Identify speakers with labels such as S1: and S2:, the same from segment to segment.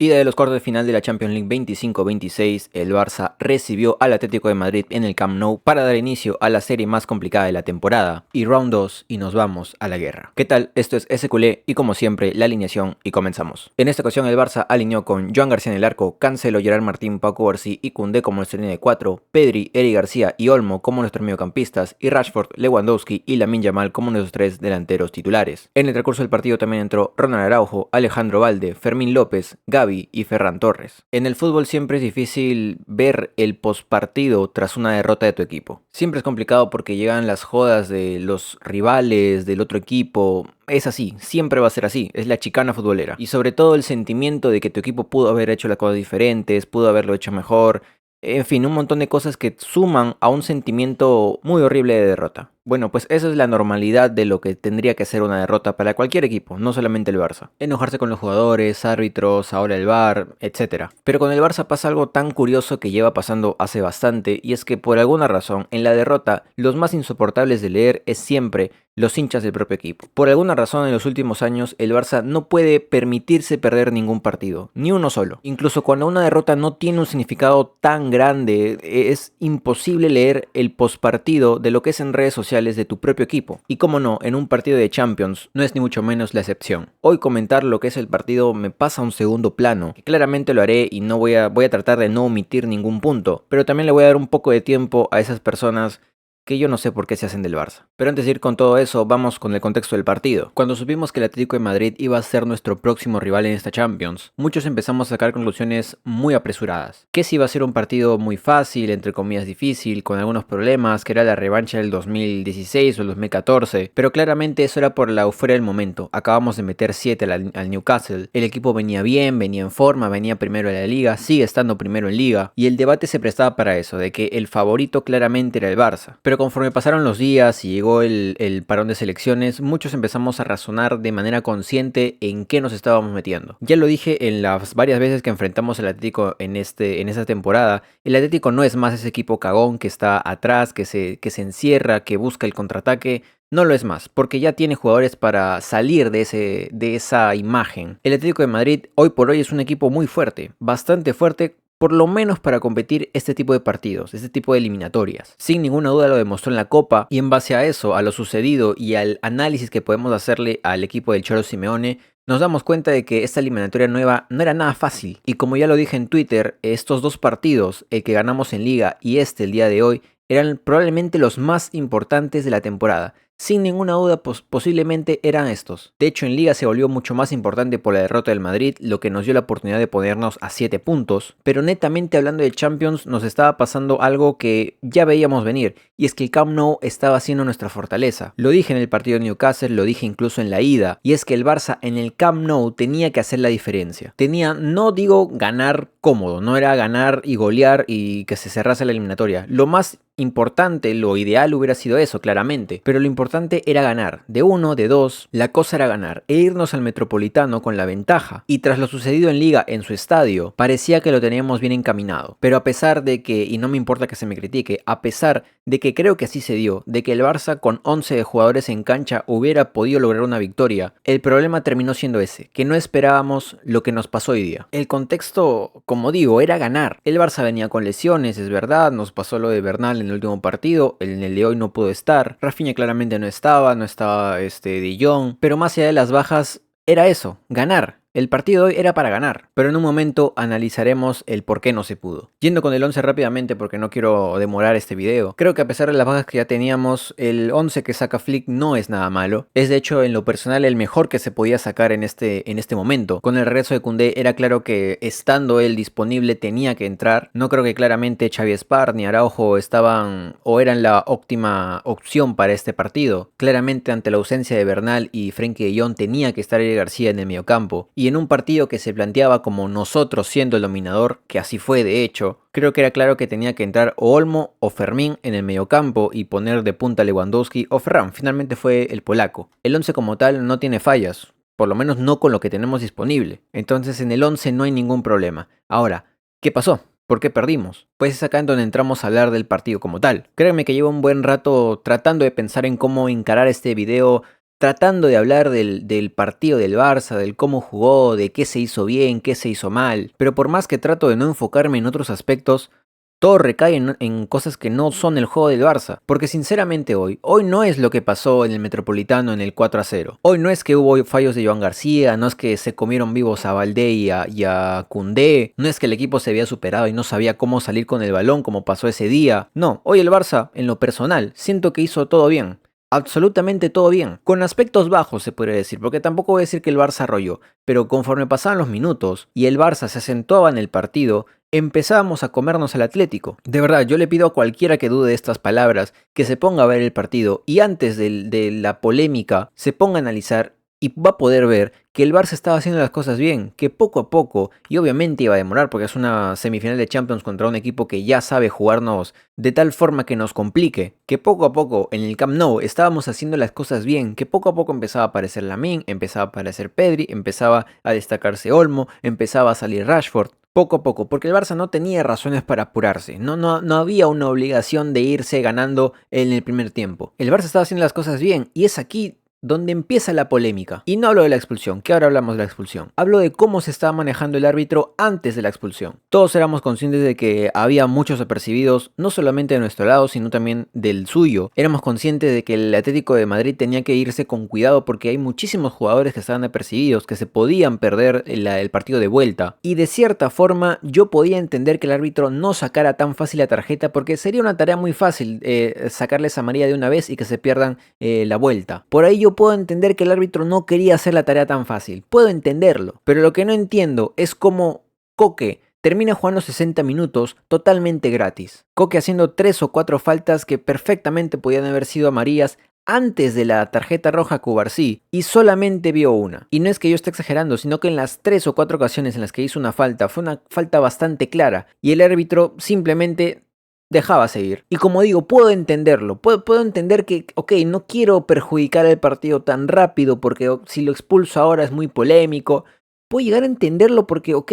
S1: Ida de los cuartos de final de la Champions League 25-26, el Barça recibió al Atlético de Madrid en el Camp Nou para dar inicio a la serie más complicada de la temporada, y round 2 y nos vamos a la guerra. ¿Qué tal? Esto es SQL y como siempre la alineación y comenzamos. En esta ocasión el Barça alineó con Joan García en el arco, Cancelo, Gerard Martín, Paco García y Koundé como nuestra línea de 4, Pedri, Eric García y Olmo como nuestros mediocampistas y Rashford, Lewandowski y Lamine Yamal como nuestros 3 delanteros titulares. En el transcurso del partido también entró Ronald Araujo, Alejandro Valde, Fermín López, Gavi y Ferran Torres. En el fútbol siempre es difícil ver el postpartido tras una derrota de tu equipo. Siempre es complicado porque llegan las jodas de los rivales, del otro equipo. Es así, siempre va a ser así, es la chicana futbolera. Y sobre todo el sentimiento de que tu equipo pudo haber hecho las cosas diferentes, pudo haberlo hecho mejor. En fin, un montón de cosas que suman a un sentimiento muy horrible de derrota. Bueno, pues esa es la normalidad de lo que tendría que ser una derrota para cualquier equipo, no solamente el Barça. Enojarse con los jugadores, árbitros, ahora el VAR, etc. Pero con el Barça pasa algo tan curioso que lleva pasando hace bastante, y es que por alguna razón, en la derrota, los más insoportables de leer es siempre los hinchas del propio equipo. Por alguna razón en los últimos años el Barça no puede permitirse perder ningún partido, ni uno solo. Incluso cuando una derrota no tiene un significado tan grande, es imposible leer el postpartido de lo que es en redes sociales de tu propio equipo. Y como no, en un partido de Champions no es ni mucho menos la excepción. Hoy comentar lo que es el partido me pasa a un segundo plano, que claramente lo haré y no voy a tratar de no omitir ningún punto, pero también le voy a dar un poco de tiempo a esas personas que yo no sé por qué se hacen del Barça. Pero antes de ir con todo eso, vamos con el contexto del partido. Cuando supimos que el Atlético de Madrid iba a ser nuestro próximo rival en esta Champions, muchos empezamos a sacar conclusiones muy apresuradas. Que si iba a ser un partido muy fácil, entre comillas difícil, con algunos problemas, que era la revancha del 2016 o el 2014, pero claramente eso era por la euforia del momento. Acabamos de meter 7 al Newcastle, el equipo venía bien, venía en forma, venía primero en la liga, sigue estando primero en liga, y el debate se prestaba para eso, de que el favorito claramente era el Barça. Pero conforme pasaron los días y llegó el parón de selecciones, muchos empezamos a razonar de manera consciente en qué nos estábamos metiendo. Ya lo dije en las varias veces que enfrentamos al Atlético en esta temporada, el Atlético no es más ese equipo cagón que está atrás, que se encierra, que busca el contraataque. No lo es más, porque ya tiene jugadores para salir de esa imagen. El Atlético de Madrid hoy por hoy es un equipo muy fuerte, bastante fuerte, por lo menos para competir este tipo de partidos, este tipo de eliminatorias. Sin ninguna duda lo demostró en la Copa, y en base a eso, a lo sucedido y al análisis que podemos hacerle al equipo del Cholo Simeone, nos damos cuenta de que esta eliminatoria nueva no era nada fácil. Y como ya lo dije en Twitter, estos dos partidos, el que ganamos en Liga y el día de hoy, eran probablemente los más importantes de la temporada. Sin ninguna duda, posiblemente eran estos. De hecho, en Liga se volvió mucho más importante por la derrota del Madrid, lo que nos dio la oportunidad de ponernos a 7 puntos. Pero netamente hablando de Champions, nos estaba pasando algo que ya veíamos venir, y es que el Camp Nou estaba siendo nuestra fortaleza. Lo dije en el partido de Newcastle, lo dije incluso en la ida, y es que el Barça en el Camp Nou tenía que hacer la diferencia. No digo ganar cómodo, no era ganar y golear y que se cerrase la eliminatoria. Lo más importante, lo ideal hubiera sido eso, claramente, pero lo importante era ganar, de 1, de 2, la cosa era ganar, e irnos al Metropolitano con la ventaja, y tras lo sucedido en Liga en su estadio, parecía que lo teníamos bien encaminado, pero a pesar de que, y no me importa que se me critique, a pesar de que creo que así se dio, de que el Barça con 11 jugadores en cancha hubiera podido lograr una victoria, el problema terminó siendo ese, que no esperábamos lo que nos pasó hoy día. El contexto, como digo, era ganar. El Barça venía con lesiones, es verdad, nos pasó lo de Bernal en el último partido, en el de hoy no pudo estar, Rafinha claramente no estaba De Jong, pero más allá de las bajas, era eso, ganar. El partido de hoy era para ganar, pero en un momento analizaremos el por qué no se pudo. Yendo con el 11 rápidamente porque no quiero demorar este video, creo que a pesar de las bajas que ya teníamos, el 11 que saca Flick no es nada malo. Es de hecho en lo personal el mejor que se podía sacar en este momento. Con el regreso de Koundé era claro que estando él disponible tenía que entrar. No creo que claramente Xavi Espar ni Araujo estaban o eran la óptima opción para este partido. Claramente ante la ausencia de Bernal y Frenkie de Jong tenía que estar Eric García en el mediocampo. Y en un partido que se planteaba como nosotros siendo el dominador, que así fue de hecho, creo que era claro que tenía que entrar o Olmo o Fermín en el mediocampo y poner de punta a Lewandowski o Ferran. Finalmente fue el polaco. El 11 como tal no tiene fallas, por lo menos no con lo que tenemos disponible. Entonces en el 11 no hay ningún problema. Ahora, ¿qué pasó? ¿Por qué perdimos? Pues es acá en donde entramos a hablar del partido como tal. Créanme que llevo un buen rato tratando de pensar en cómo encarar este video tratando de hablar del partido del Barça, del cómo jugó, de qué se hizo bien, qué se hizo mal, pero por más que trato de no enfocarme en otros aspectos, todo recae en cosas que no son el juego del Barça. Porque sinceramente hoy no es lo que pasó en el Metropolitano en el 4-0. Hoy no es que hubo fallos de Joan García, no es que se comieron vivos a Valdé y a Koundé, no es que el equipo se había superado y no sabía cómo salir con el balón como pasó ese día. No, hoy el Barça, en lo personal, siento que hizo todo bien. Absolutamente todo bien, con aspectos bajos se podría decir, porque tampoco voy a decir que el Barça arrolló, pero conforme pasaban los minutos y el Barça se acentuaba en el partido, empezábamos a comernos al Atlético. De verdad, yo le pido a cualquiera que dude de estas palabras que se ponga a ver el partido y antes de la polémica se ponga a analizar y va a poder ver que el Barça estaba haciendo las cosas bien, que poco a poco, y obviamente iba a demorar porque es una semifinal de Champions contra un equipo que ya sabe jugarnos de tal forma que nos complique, que poco a poco en el Camp Nou estábamos haciendo las cosas bien, que poco a poco empezaba a aparecer Lamine, empezaba a aparecer Pedri, empezaba a destacarse Olmo, empezaba a salir Rashford. Poco a poco, porque el Barça no tenía razones para apurarse, no había una obligación de irse ganando en el primer tiempo. El Barça estaba haciendo las cosas bien y es aquí donde empieza la polémica. Y no hablo de la expulsión, que ahora hablamos de la expulsión. Hablo de cómo se estaba manejando el árbitro antes de la expulsión. Todos éramos conscientes de que había muchos apercibidos, no solamente de nuestro lado, sino también del suyo. Éramos conscientes de que el Atlético de Madrid tenía que irse con cuidado porque hay muchísimos jugadores que estaban apercibidos, que se podían perder el partido de vuelta. Y de cierta forma yo podía entender que el árbitro no sacara tan fácil la tarjeta porque sería una tarea muy fácil sacarles amarilla de una vez y que se pierdan la vuelta. Por ahí yo puedo entender que el árbitro no quería hacer la tarea tan fácil, puedo entenderlo, pero lo que no entiendo es cómo Koke termina jugando 60 minutos totalmente gratis. Koke haciendo 3 o 4 faltas que perfectamente podían haber sido amarillas antes de la tarjeta roja a Cubarsí y solamente vio una. Y no es que yo esté exagerando, sino que en las 3 o 4 ocasiones en las que hizo una falta, fue una falta bastante clara y el árbitro simplemente dejaba seguir. Y como digo, puedo entenderlo. Puedo entender que, ok, no quiero perjudicar el partido tan rápido porque si lo expulso ahora es muy polémico. Puedo llegar a entenderlo porque, ok,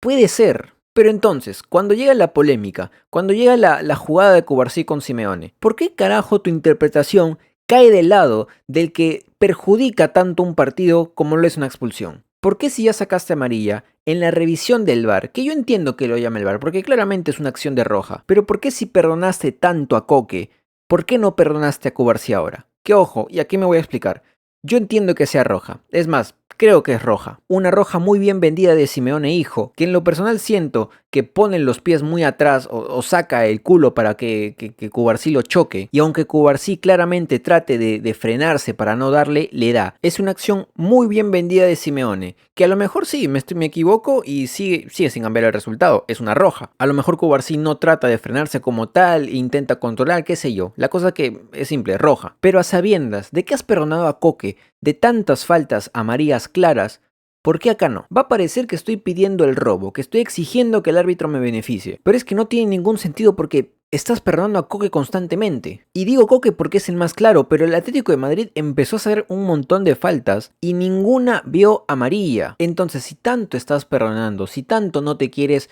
S1: puede ser. Pero entonces, cuando llega la polémica, cuando llega la jugada de Cubarsí con Simeone, ¿por qué carajo tu interpretación cae del lado del que perjudica tanto un partido como lo es una expulsión? ¿Por qué si ya sacaste amarilla, en la revisión del VAR, que yo entiendo que lo llame el VAR, porque claramente es una acción de roja, pero por qué si perdonaste tanto a Koke, por qué no perdonaste a Cubarsí ahora? Que ojo, y aquí me voy a explicar. Yo entiendo que sea roja, es más, creo que es roja. Una roja muy bien vendida de Simeone hijo, que en lo personal siento que pone los pies muy atrás o saca el culo para que Cubarsí lo choque. Y aunque Cubarsí claramente trate de frenarse para no darle, le da. Es una acción muy bien vendida de Simeone, que a lo mejor sí, me equivoco y sigue sin cambiar el resultado. Es una roja. A lo mejor Cubarsí no trata de frenarse como tal, intenta controlar, qué sé yo. La cosa que es simple, roja. Pero a sabiendas de que has perdonado a Koke de tantas faltas amarillas claras, ¿por qué acá no? Va a parecer que estoy pidiendo el robo, que estoy exigiendo que el árbitro me beneficie, pero es que no tiene ningún sentido porque estás perdonando a Koke constantemente. Y digo Koke porque es el más claro, pero el Atlético de Madrid empezó a hacer un montón de faltas y ninguna vio amarilla. Entonces, si tanto estás perdonando, si tanto no quieres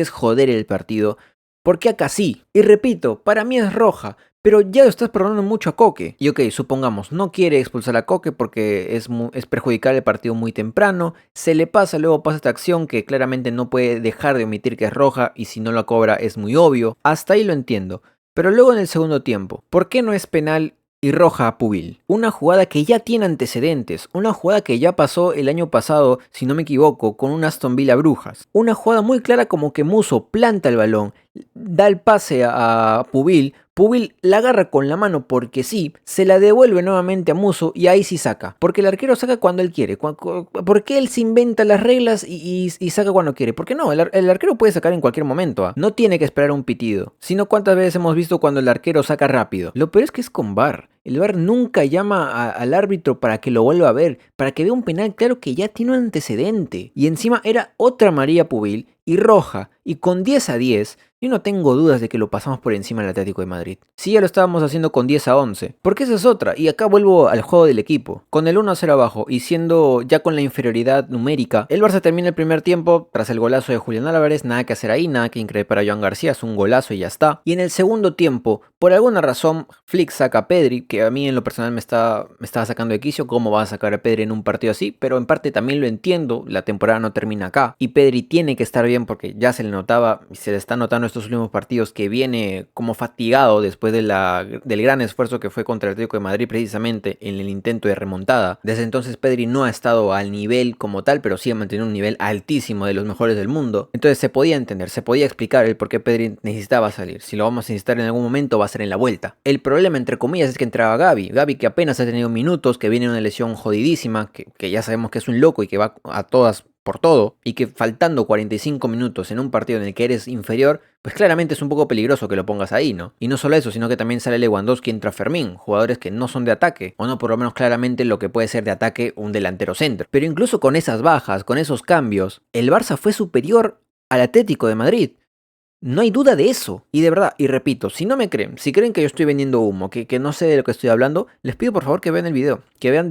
S1: joder el partido, ¿por qué acá sí? Y repito, para mí es roja, pero ya lo estás perdonando mucho a Koke. Y ok, supongamos, no quiere expulsar a Koke porque es perjudicar el partido muy temprano. Se le pasa, luego pasa esta acción que claramente no puede dejar de omitir que es roja y si no la cobra es muy obvio. Hasta ahí lo entiendo. Pero luego en el segundo tiempo, ¿por qué no es penal y roja a Pubil? Una jugada que ya tiene antecedentes, una jugada que ya pasó el año pasado, si no me equivoco, con un Aston Villa Brujas. Una jugada muy clara como que Musso planta el balón, da el pase a Pubil, Pubil la agarra con la mano porque sí, se la devuelve nuevamente a Musso y ahí sí saca. Porque el arquero saca cuando él quiere. Porque él se inventa las reglas y saca cuando quiere. Porque no, el arquero puede sacar en cualquier momento. No tiene que esperar un pitido. Sino cuántas veces hemos visto cuando el arquero saca rápido. Lo peor es que es con VAR. El VAR nunca llama al árbitro para que lo vuelva a ver. Para que vea un penal claro que ya tiene un antecedente. Y encima era otra María Pubil y roja. Y con 10 a 10... yo no tengo dudas de que lo pasamos por encima del Atlético de Madrid. Si ya lo estábamos haciendo con 10-11, porque esa es otra, y acá vuelvo al juego del equipo. Con el 1-0 abajo y siendo ya con la inferioridad numérica, el Barça termina el primer tiempo tras el golazo de Julián Álvarez, nada que hacer ahí, nada que increíble para Joan García, es un golazo y ya está. Y en el segundo tiempo, por alguna razón, Flick saca a Pedri, que a mí en lo personal me estaba sacando de quicio, cómo va a sacar a Pedri en un partido así, pero en parte también lo entiendo, la temporada no termina acá, y Pedri tiene que estar bien porque ya se le notaba, y se le está notando estos últimos partidos, que viene como fatigado después del gran esfuerzo que fue contra el Atlético de Madrid precisamente en el intento de remontada. Desde entonces Pedri no ha estado al nivel como tal, pero sí ha mantenido un nivel altísimo de los mejores del mundo. Entonces se podía entender, se podía explicar el por qué Pedri necesitaba salir. Si lo vamos a necesitar en algún momento va a ser en la vuelta. El problema entre comillas es que entraba Gavi que apenas ha tenido minutos, que viene de una lesión jodidísima, que ya sabemos que es un loco y que va a todas por todo, y que faltando 45 minutos en un partido en el que eres inferior, pues claramente es un poco peligroso que lo pongas ahí, ¿no? Y no solo eso, sino que también sale Lewandowski, entra Fermín, jugadores que no son de ataque, o no por lo menos claramente lo que puede ser de ataque un delantero centro. Pero incluso con esas bajas, con esos cambios, el Barça fue superior al Atlético de Madrid. No hay duda de eso. Y de verdad, y repito, si no me creen, si creen que yo estoy vendiendo humo, que no sé de lo que estoy hablando, les pido por favor que vean el video, que vean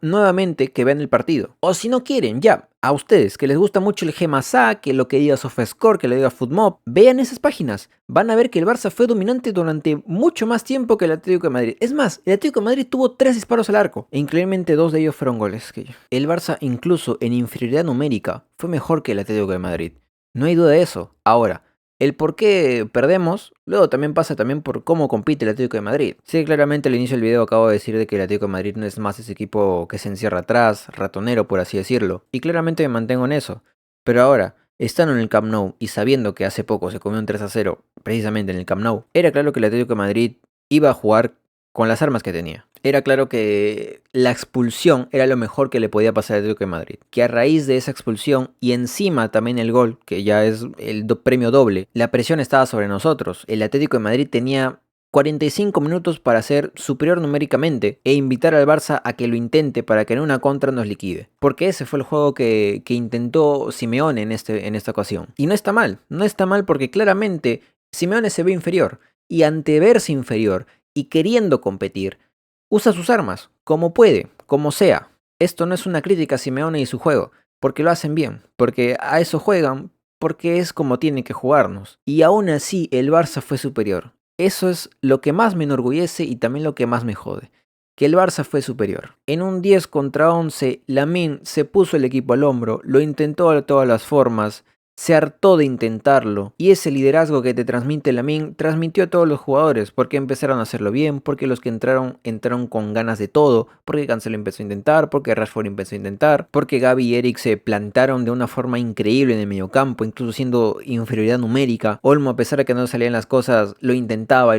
S1: nuevamente, que vean el partido. O si no quieren, ya, a ustedes, que les gusta mucho el Gemasá, que lo que diga SofaScore, que lo diga Footmob, vean esas páginas. Van a ver que el Barça fue dominante durante mucho más tiempo que el Atlético de Madrid. Es más, el Atlético de Madrid tuvo 3 disparos al arco, e increíblemente 2 de ellos fueron goles. El Barça, incluso en inferioridad numérica, fue mejor que el Atlético de Madrid. No hay duda de eso. Ahora, el por qué perdemos, luego también pasa también por cómo compite el Atlético de Madrid. Sí, claramente al inicio del video acabo de decir de que el Atlético de Madrid no es más ese equipo que se encierra atrás, ratonero por así decirlo, y claramente me mantengo en eso. Pero ahora, estando en el Camp Nou y sabiendo que hace poco se comió un 3-0 precisamente en el Camp Nou, era claro que el Atlético de Madrid iba a jugar con las armas que tenía. Era claro que la expulsión era lo mejor que le podía pasar al Atlético de Madrid. Que a raíz de esa expulsión y encima también el gol, que ya es el premio doble, la presión estaba sobre nosotros. El Atlético de Madrid tenía 45 minutos para ser superior numéricamente e invitar al Barça a que lo intente para que en una contra nos liquide. Porque ese fue el juego que intentó Simeone en esta ocasión. Y no está mal porque claramente Simeone se ve inferior. Y ante verse inferior y queriendo competir, usa sus armas, como puede, como sea. Esto no es una crítica a Simeone y su juego, porque lo hacen bien, porque a eso juegan, porque es como tienen que jugarnos. Y aún así el Barça fue superior. Eso es lo que más me enorgullece y también lo que más me jode. Que el Barça fue superior. En un 10 contra 11, Lamine se puso el equipo al hombro, lo intentó de todas las formas, se hartó de intentarlo, y ese liderazgo que te transmite Lamine transmitió a todos los jugadores, porque empezaron a hacerlo bien, porque los que entraron con ganas de todo, porque Cancelo empezó a intentar, porque Rashford empezó a intentar, porque Gavi y Eric se plantaron de una forma increíble en el mediocampo, incluso siendo inferioridad numérica. Olmo, a pesar de que no salían las cosas, lo intentaba,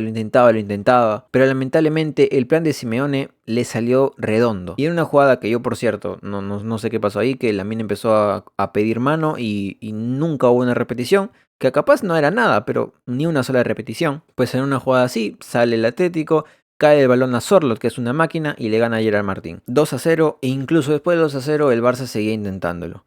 S1: pero lamentablemente el plan de Simeone le salió redondo. Y en una jugada que yo, por cierto, no sé qué pasó ahí, que Lamine empezó a pedir mano y nunca hubo una repetición, que capaz no era nada, pero ni una sola repetición. Pues en una jugada así, sale el Atlético, cae el balón a Sorloth, que es una máquina, y le gana a Gerard Martín. 2-0, e incluso después de 2-0 el Barça seguía intentándolo.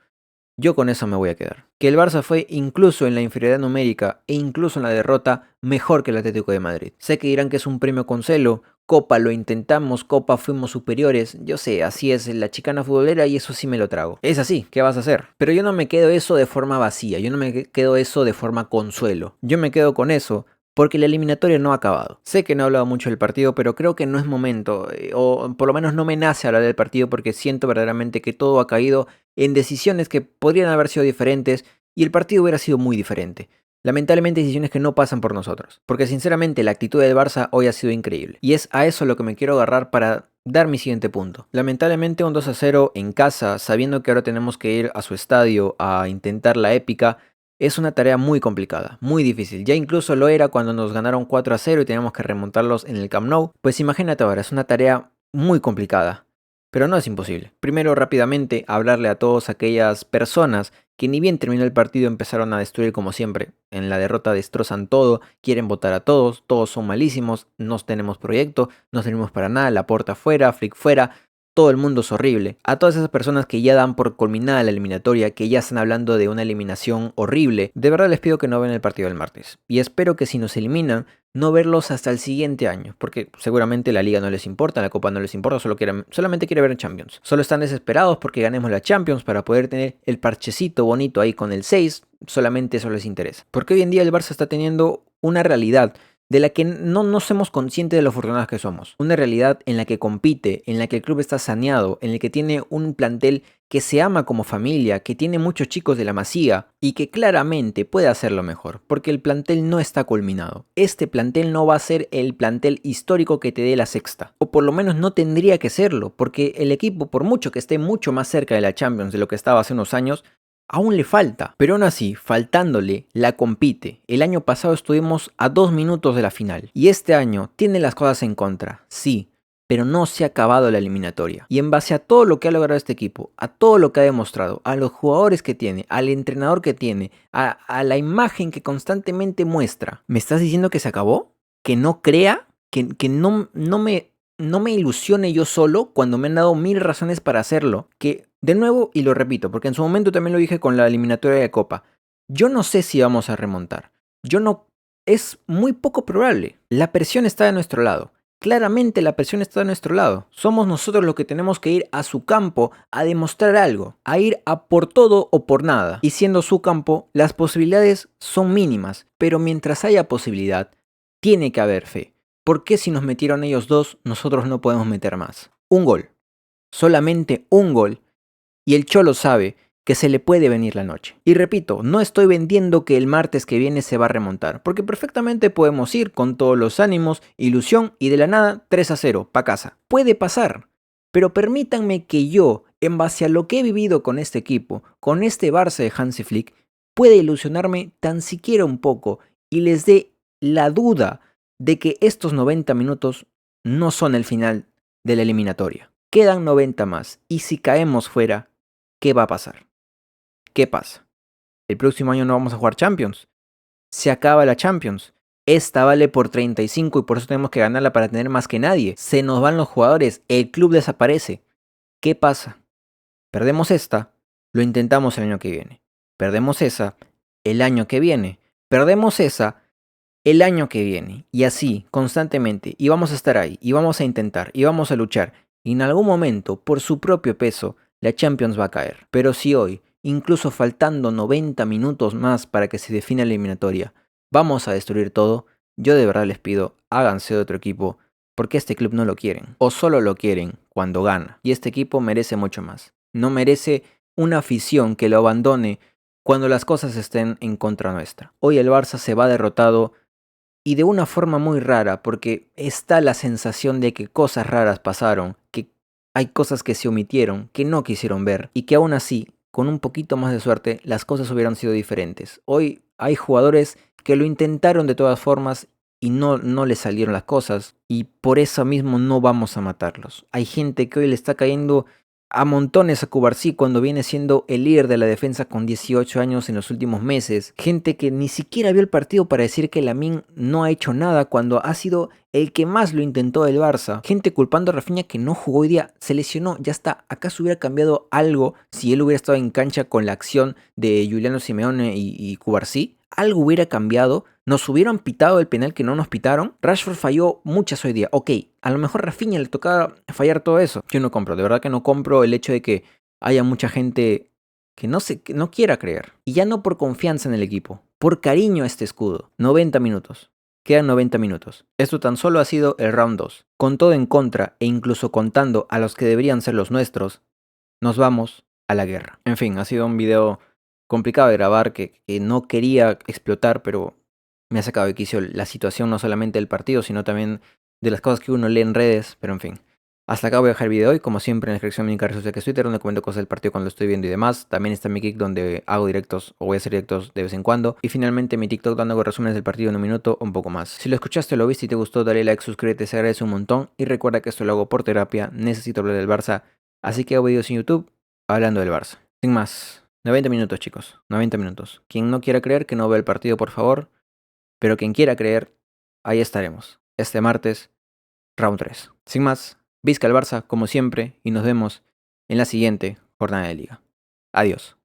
S1: Yo con eso me voy a quedar. Que el Barça fue incluso en la inferioridad numérica e incluso en la derrota mejor que el Atlético de Madrid. Sé que dirán que es un premio Concelo, Copa lo intentamos, Copa fuimos superiores, yo sé, así es la chicana futbolera y eso sí me lo trago. Es así, ¿qué vas a hacer? Pero yo no me quedo eso de forma vacía, yo no me quedo eso de forma consuelo. Yo me quedo con eso porque la eliminatoria no ha acabado. Sé que no he hablado mucho del partido, pero creo que no es momento, o por lo menos no me nace hablar del partido porque siento verdaderamente que todo ha caído en decisiones que podrían haber sido diferentes y el partido hubiera sido muy diferente. Lamentablemente decisiones que no pasan por nosotros, porque sinceramente la actitud del Barça hoy ha sido increíble. Y es a eso lo que me quiero agarrar para dar mi siguiente punto. Lamentablemente un 2-0 en casa, sabiendo que ahora tenemos que ir a su estadio a intentar la épica, es una tarea muy complicada, muy difícil. Ya incluso lo era cuando nos ganaron 4-0 y teníamos que remontarlos en el Camp Nou. Pues imagínate ahora, es una tarea muy complicada. Pero no es imposible. Primero, rápidamente, hablarle a todas aquellas personas que ni bien terminó el partido empezaron a destruir como siempre. En la derrota destrozan todo, quieren votar a todos son malísimos, no tenemos proyecto, no servimos para nada, Laporta fuera, Flick fuera. todo el mundo es horrible. A todas esas personas que ya dan por culminada la eliminatoria, que ya están hablando de una eliminación horrible, de verdad les pido que no vean el partido del martes. Y espero que si nos eliminan, no verlos hasta el siguiente año, porque seguramente la liga no les importa, la copa no les importa, solamente quieren ver Champions. Solo están desesperados porque ganemos la Champions para poder tener el parchecito bonito ahí con el 6, solamente eso les interesa. Porque hoy en día el Barça está teniendo una realidad de la que no somos conscientes de lo afortunados que somos. Una realidad en la que compite, en la que el club está saneado, en el que tiene un plantel que se ama como familia, que tiene muchos chicos de la Masía y que claramente puede hacerlo mejor, porque el plantel no está culminado. Este plantel no va a ser el plantel histórico que te dé la sexta, o por lo menos no tendría que serlo, porque el equipo, por mucho que esté mucho más cerca de la Champions de lo que estaba hace unos años, aún le falta, pero aún así, faltándole, la compite. El año pasado estuvimos a 2 minutos de la final. Y este año tiene las cosas en contra, sí, pero no se ha acabado la eliminatoria. Y en base a todo lo que ha logrado este equipo, a todo lo que ha demostrado, a los jugadores que tiene, al entrenador que tiene, a la imagen que constantemente muestra, ¿me estás diciendo que se acabó? ¿Que no crea? ¿Que no me ilusione yo solo cuando me han dado 1000 razones para hacerlo? Que, de nuevo, y lo repito, porque en su momento también lo dije con la eliminatoria de Copa, yo no sé si vamos a remontar. Es muy poco probable. La presión está de nuestro lado. Claramente la presión está de nuestro lado. Somos nosotros los que tenemos que ir a su campo a demostrar algo, a ir a por todo o por nada. Y siendo su campo, las posibilidades son mínimas, pero mientras haya posibilidad, tiene que haber fe. ¿Por qué si nos metieron ellos dos, nosotros no podemos meter más? Un gol. Solamente un gol. Y el Cholo sabe que se le puede venir la noche. Y repito, no estoy vendiendo que el martes que viene se va a remontar, porque perfectamente podemos ir con todos los ánimos, ilusión y de la nada 3-0, pa' casa. Puede pasar, pero permítanme que yo, en base a lo que he vivido con este equipo, con este Barça de Hansi Flick, pueda ilusionarme tan siquiera un poco y les dé la duda de que estos 90 minutos no son el final de la eliminatoria. Quedan 90 más y si caemos fuera, ¿qué va a pasar? ¿Qué pasa? ¿El próximo año no vamos a jugar Champions? Se acaba la Champions. Esta vale por 35 y por eso tenemos que ganarla para tener más que nadie. Se nos van los jugadores, el club desaparece. ¿Qué pasa? Perdemos esta, lo intentamos el año que viene. Perdemos esa, el año que viene. Perdemos esa, el año que viene. Y así, constantemente. Y vamos a estar ahí, y vamos a intentar, y vamos a luchar. Y en algún momento, por su propio peso, la Champions va a caer. Pero si hoy, incluso faltando 90 minutos más para que se defina la eliminatoria, vamos a destruir todo, yo de verdad les pido, háganse de otro equipo, porque este club no lo quieren. O solo lo quieren cuando gana. Y este equipo merece mucho más. No merece una afición que lo abandone cuando las cosas estén en contra nuestra. Hoy el Barça se va derrotado y de una forma muy rara, porque está la sensación de que cosas raras pasaron, que hay cosas que se omitieron, que no quisieron ver, y que aún así, con un poquito más de suerte, las cosas hubieran sido diferentes. Hoy hay jugadores que lo intentaron de todas formas y no les salieron las cosas, y por eso mismo no vamos a matarlos. Hay gente que hoy le está cayendo a montones a Cubarsí cuando viene siendo el líder de la defensa con 18 años en los últimos meses. Gente que ni siquiera vio el partido para decir que Lamine no ha hecho nada cuando ha sido el que más lo intentó del Barça. Gente culpando a Rafinha que no jugó hoy día, se lesionó, ya está. ¿Acaso hubiera cambiado algo si él hubiera estado en cancha con la acción de Giuliano Simeone y Cubarsí? ¿Algo hubiera cambiado? ¿Nos hubieran pitado el penal que no nos pitaron? Rashford falló muchas hoy día. Ok, a lo mejor a Rafinha le tocaba fallar todo eso. Yo no compro, de verdad que no compro el hecho de que haya mucha gente que no quiera creer. Y ya no por confianza en el equipo, por cariño a este escudo. 90 minutos. Quedan 90 minutos. Esto tan solo ha sido el round 2. Con todo en contra e incluso contando a los que deberían ser los nuestros, nos vamos a la guerra. En fin, ha sido un video complicado de grabar que no quería explotar, pero me ha sacado de quicio la situación no solamente del partido, sino también de las cosas que uno lee en redes, pero en fin. Hasta acá voy a dejar el video hoy, como siempre en la descripción de mi red social que es Twitter, donde comento cosas del partido cuando lo estoy viendo y demás. También está mi Kick donde hago directos o voy a hacer directos de vez en cuando. Y finalmente mi TikTok donde hago resúmenes del partido en un minuto o un poco más. Si lo escuchaste, lo viste y te gustó, dale like, suscríbete, se agradece un montón. Y recuerda que esto lo hago por terapia, necesito hablar del Barça, así que hago videos en YouTube hablando del Barça. Sin más, 90 minutos chicos, 90 minutos. Quien no quiera creer que no vea el partido, por favor. Pero quien quiera creer, ahí estaremos. Este martes, round 3. Sin más, Vizca el Barça, como siempre, y nos vemos en la siguiente jornada de liga. Adiós.